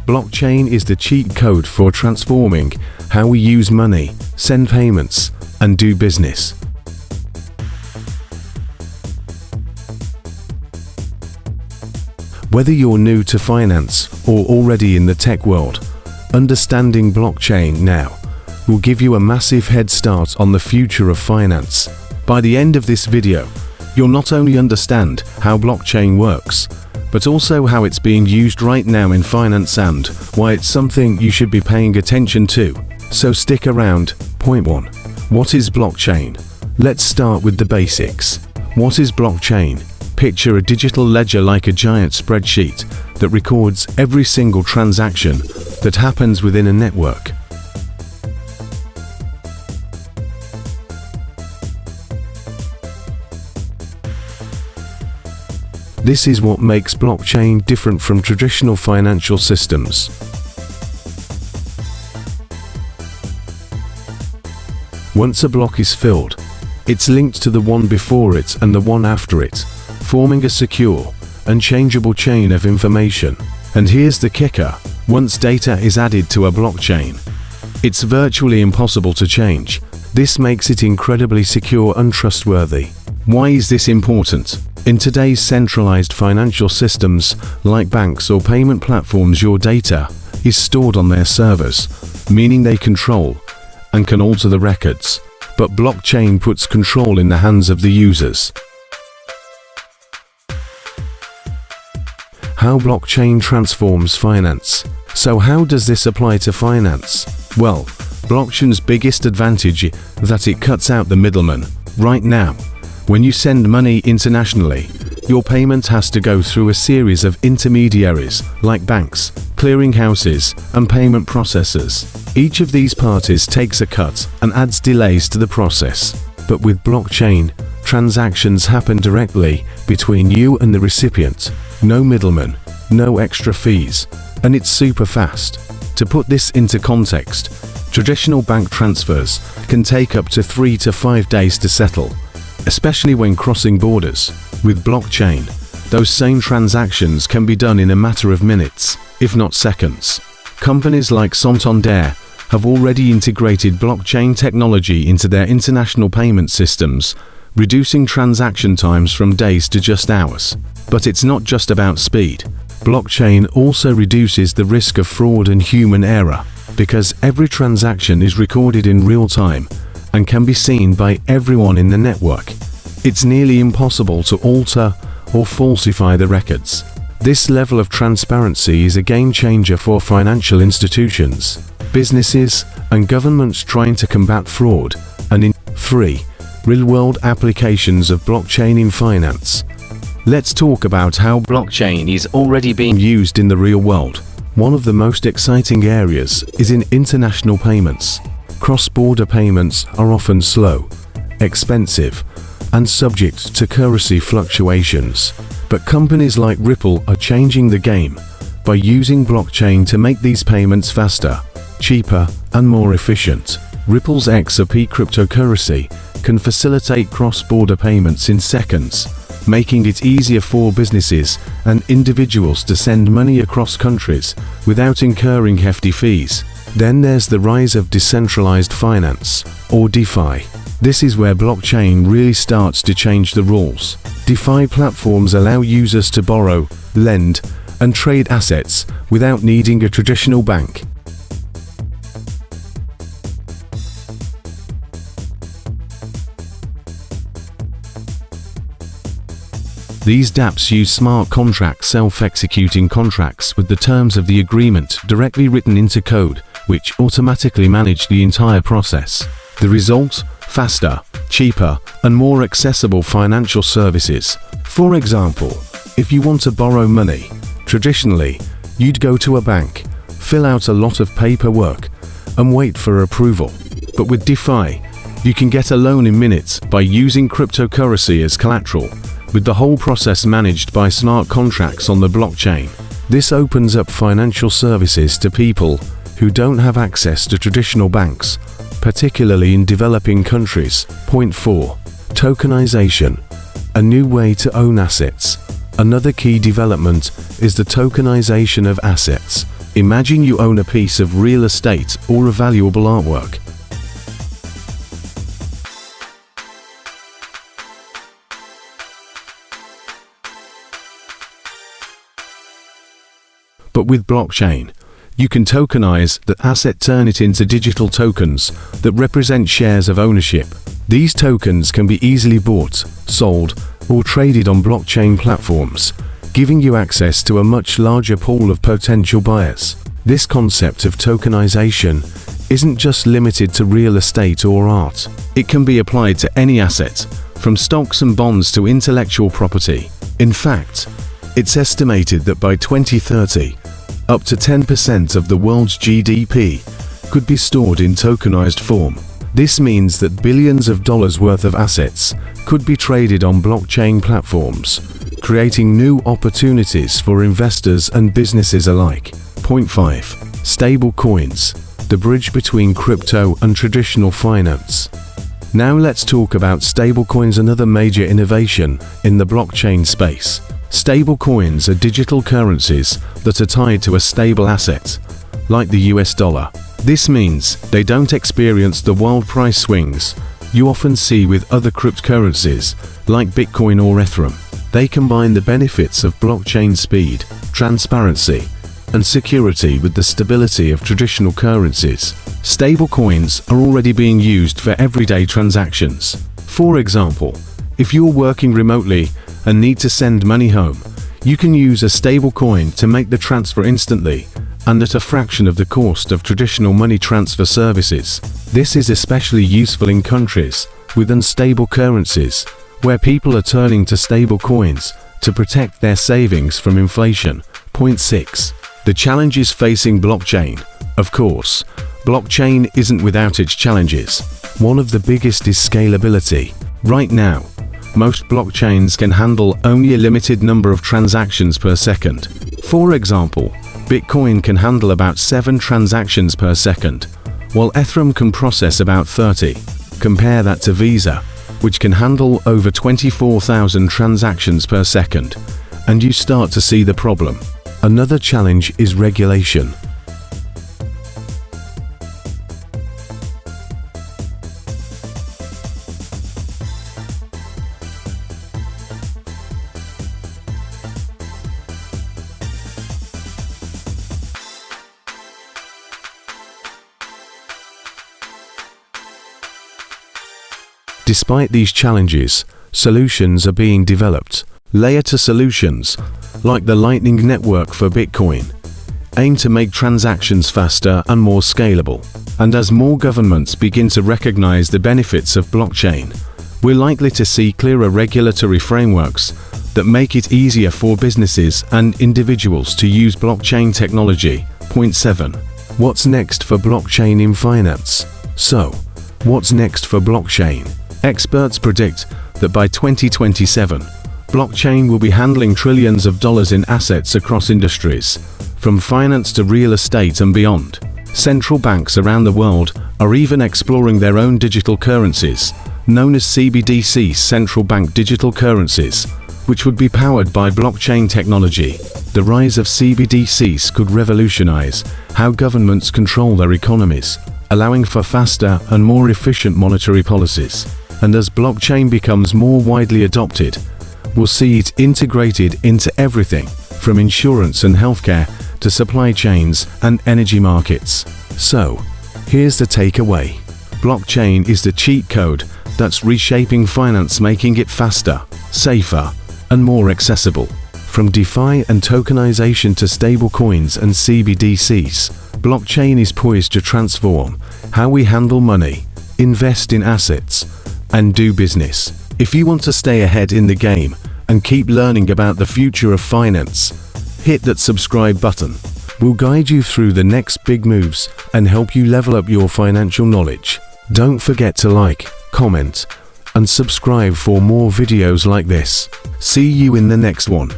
Blockchain is the cheat code for transforming how we use money, send payments, and do business. Whether you're new to finance or already in the tech world, understanding blockchain now will give you a massive head start on the future of finance. By the end of this video, you'll not only understand how blockchain works, but also how it's being used right now in finance and why it's something you should be paying attention to. So stick around. Point 1. What is blockchain? Let's start with the basics. What is blockchain? Picture a digital ledger like a giant spreadsheet that records every single transaction that happens within a network. This is what makes blockchain different from traditional financial systems. Once a block is filled, it's linked to the one before it and the one after it, forming a secure, unchangeable chain of information. And here's the kicker: once data is added to a blockchain, it's virtually impossible to change. This makes it incredibly secure and trustworthy. Why is this important? In today's centralized financial systems, like banks or payment platforms, your data is stored on their servers, meaning they control and can alter the records. But blockchain puts control in the hands of the users. How blockchain transforms finance. So how does this apply to finance? Well, blockchain's biggest advantage is that it cuts out the middleman. Right now, when you send money internationally, your payment has to go through a series of intermediaries like banks, clearinghouses, and payment processors. Each of these parties takes a cut and adds delays to the process. But with blockchain, transactions happen directly between you and the recipient. No middleman, no extra fees, and it's super fast. To put this into context, traditional bank transfers can take up to 3 to 5 days to settle, especially when crossing borders. With blockchain, those same transactions can be done in a matter of minutes, if not seconds. Companies like Santander have already integrated blockchain technology into their international payment systems, reducing transaction times from days to just hours. But it's not just about speed. Blockchain also reduces the risk of fraud and human error, because every transaction is recorded in real time and can be seen by everyone in the network. It's nearly impossible to alter or falsify the records. This level of transparency is a game changer for financial institutions, businesses, and governments trying to combat fraud. And in 3. Real-world applications of blockchain in finance. Let's talk about how blockchain is already being used in the real world. One of the most exciting areas is in international payments. Cross-border payments are often slow, expensive, and subject to currency fluctuations. But companies like Ripple are changing the game by using blockchain to make these payments faster, cheaper, and more efficient. Ripple's XRP cryptocurrency can facilitate cross-border payments in seconds, making it easier for businesses and individuals to send money across countries without incurring hefty fees. Then there's the rise of decentralized finance, or DeFi. This is where blockchain really starts to change the rules. DeFi platforms allow users to borrow, lend, and trade assets without needing a traditional bank. These dApps use smart contracts, self-executing contracts with the terms of the agreement directly written into code, which automatically manage the entire process. The result? Faster, cheaper, and more accessible financial services. For example, if you want to borrow money, traditionally, you'd go to a bank, fill out a lot of paperwork, and wait for approval. But with DeFi, you can get a loan in minutes by using cryptocurrency as collateral, with the whole process managed by smart contracts on the blockchain. This opens up financial services to people who don't have access to traditional banks, particularly in developing countries. Point 4. Tokenization. A new way to own assets. Another key development is the tokenization of assets. Imagine you own a piece of real estate or a valuable artwork. But with blockchain, you can tokenize the asset, turn it into digital tokens that represent shares of ownership. These tokens can be easily bought, sold, or traded on blockchain platforms, giving you access to a much larger pool of potential buyers. This concept of tokenization isn't just limited to real estate or art. It can be applied to any asset, from stocks and bonds to intellectual property. In fact, it's estimated that by 2030, up to 10% of the world's GDP could be stored in tokenized form. This means that billions of dollars worth of assets could be traded on blockchain platforms, creating new opportunities for investors and businesses alike. Point 5. Stable coins, the bridge between crypto and traditional finance. Now let's talk about stablecoins, another major innovation in the blockchain space. Stablecoins are digital currencies that are tied to a stable asset, like the US dollar. This means they don't experience the wild price swings you often see with other cryptocurrencies, like Bitcoin or Ethereum. They combine the benefits of blockchain speed, transparency, and security with the stability of traditional currencies. Stablecoins are already being used for everyday transactions. For example, if you're working remotely and need to send money home, you can use a stablecoin to make the transfer instantly and at a fraction of the cost of traditional money transfer services. This is especially useful in countries with unstable currencies, where people are turning to stable coins to protect their savings from inflation. Point 6. The challenges facing blockchain. Of course, blockchain isn't without its challenges. One of the biggest is scalability. Right now, most blockchains can handle only a limited number of transactions per second. For example, Bitcoin can handle about 7 transactions per second, while Ethereum can process about 30. Compare that to Visa, which can handle over 24,000 transactions per second, and you start to see the problem. Another challenge is regulation. Despite these challenges, solutions are being developed. Layer 2 solutions, like the Lightning Network for Bitcoin, aim to make transactions faster and more scalable. And as more governments begin to recognize the benefits of blockchain, we're likely to see clearer regulatory frameworks that make it easier for businesses and individuals to use blockchain technology. Point 7. What's next for blockchain in finance? So, what's next for blockchain? Experts predict that by 2027, blockchain will be handling trillions of dollars in assets across industries, from finance to real estate and beyond. Central banks around the world are even exploring their own digital currencies, known as CBDCs, central bank digital currencies, which would be powered by blockchain technology. The rise of CBDCs could revolutionize how governments control their economies, allowing for faster and more efficient monetary policies. And as blockchain becomes more widely adopted, we'll see it integrated into everything, from insurance and healthcare to supply chains and energy markets. So, here's the takeaway. Blockchain is the cheat code that's reshaping finance, making it faster, safer, and more accessible. From DeFi and tokenization to stablecoins and CBDCs, blockchain is poised to transform how we handle money, invest in assets, and do business. If you want to stay ahead in the game and keep learning about the future of finance, hit that subscribe button. We'll guide you through the next big moves and help you level up your financial knowledge. Don't forget to like, comment, and subscribe for more videos like this. See you in the next one.